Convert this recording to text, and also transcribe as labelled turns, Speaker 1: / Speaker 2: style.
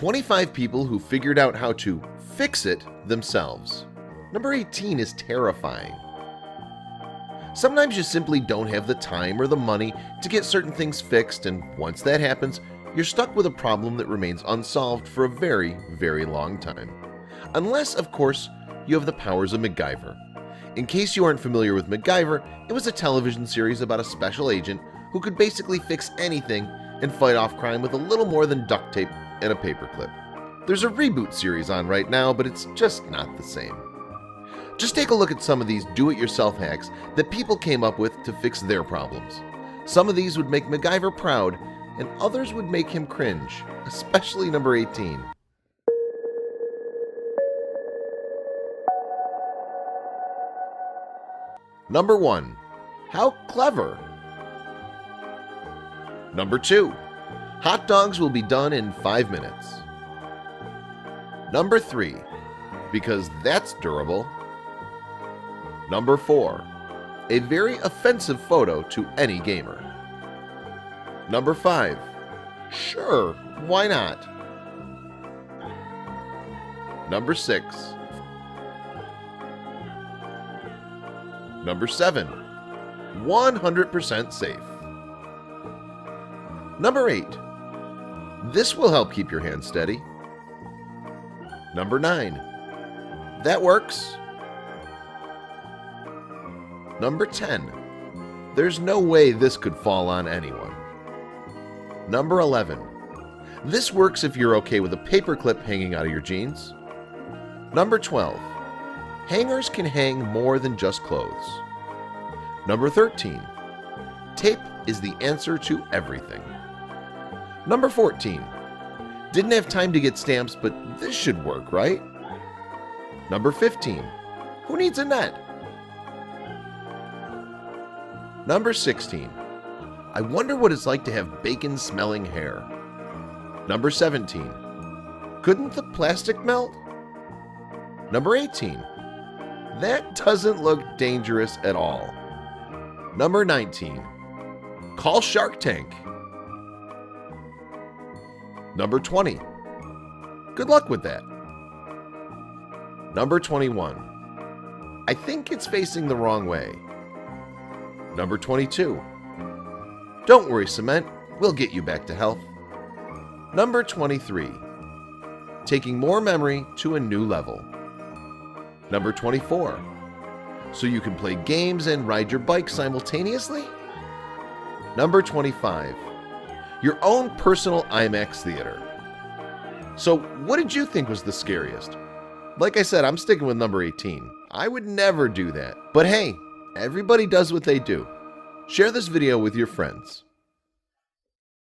Speaker 1: 25 people who figured out how to fix it themselves. Number 18 is terrifying. Sometimes you simply don't have the time or the money to get certain things fixed, and once that happens, you're stuck with a problem that remains unsolved for a very, very long time. Unless, of course, you have the powers of MacGyver. In case you aren't familiar with MacGyver, it was a television series about a special agent who could basically fix anything and fight off crime with a little more than duct tape and a paperclip. There's a reboot series on right now, but it's just not the same. Just take a look at some of these do-it-yourself hacks that people came up with to fix their problems. Some of these would make MacGyver proud, and others would make him cringe, especially number 18. Number 1. How clever! Number 2. Hot dogs will be done in 5 minutes. Number 3. Because that's durable. Number 4. A very offensive photo to any gamer. Number 5. Sure, why not? Number 6. Number 7. 100% safe. Number 8. This will help keep your hand steady. Number 9. That works. Number 10. There's no way this could fall on anyone. Number 11. This works if you're okay with a paperclip hanging out of your jeans. Number 12. Hangers can hang more than just clothes. Number 13. Tape is the answer to everything. Number 14. Didn't have time to get stamps, but this should work, right? Number 15. Who needs a net? Number 16. I wonder what it's like to have bacon-smelling hair. Number 17. Couldn't the plastic melt? Number 18. That doesn't look dangerous at all. Number 19. Call Shark Tank. Number 20. Good luck with that. Number 21. I think it's facing the wrong way. Number 22. Don't worry, Cement, we'll get you back to health. Number 23. Taking more memory to a new level. Number 24. So you can play games and ride your bike simultaneously? Number 25. Your own personal IMAX theater. So what did you think was the scariest? Like I said, I'm sticking with number 18. I would never do that. But hey, everybody does what they do. Share this video with your friends.